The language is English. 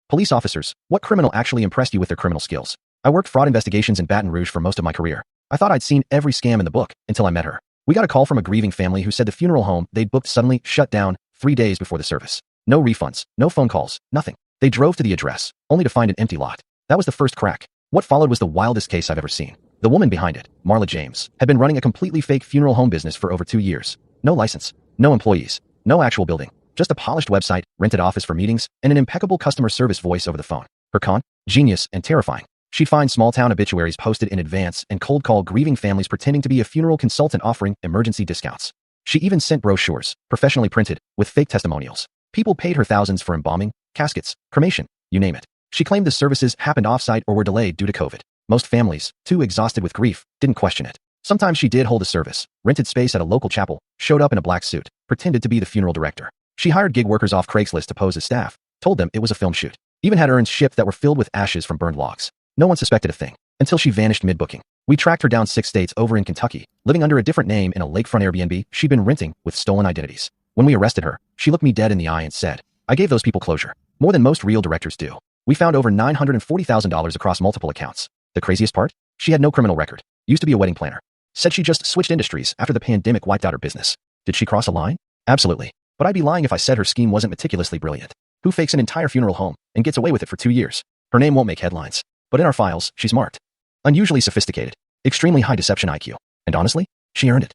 Police officers, what criminal actually impressed you with their criminal skills? I worked fraud investigations in Baton Rouge for most of my career. I thought I'd seen every scam in the book until I met her. We got a call from a grieving family who said the funeral home they'd booked suddenly shut down 3 days before the service. No refunds, no phone calls, nothing. They drove to the address, only to find an empty lot. That was the first crack. What followed was the wildest case I've ever seen. The woman behind it, Marla James, had been running a completely fake funeral home business for over 2 years. No license, no employees, no actual building, just a polished website, rented office for meetings, and an impeccable customer service voice over the phone. Her con? Genius and terrifying. She'd find small-town obituaries posted in advance and cold call grieving families pretending to be a funeral consultant offering emergency discounts. She even sent brochures, professionally printed, with fake testimonials. People paid her thousands for embalming, caskets, cremation, you name it. She claimed the services happened off-site or were delayed due to COVID. Most families, too exhausted with grief, didn't question it. Sometimes she did hold a service, rented space at a local chapel, showed up in a black suit, pretended to be the funeral director. She hired gig workers off Craigslist to pose as staff, told them it was a film shoot. Even had urns shipped that were filled with ashes from burned logs. No one suspected a thing, until she vanished mid-booking. We tracked her down 6 states over in Kentucky, living under a different name in a lakefront Airbnb she'd been renting with stolen identities. When we arrested her, she looked me dead in the eye and said, "I gave those people closure. More than most real directors do." We found over $940,000 across multiple accounts. The craziest part? She had no criminal record. Used to be a wedding planner. Said she just switched industries after the pandemic wiped out her business. Did she cross a line? Absolutely. But I'd be lying if I said her scheme wasn't meticulously brilliant. Who fakes an entire funeral home and gets away with it for 2 years? Her name won't make headlines. But in our files, she's marked unusually sophisticated, extremely high deception IQ. And honestly, she earned it.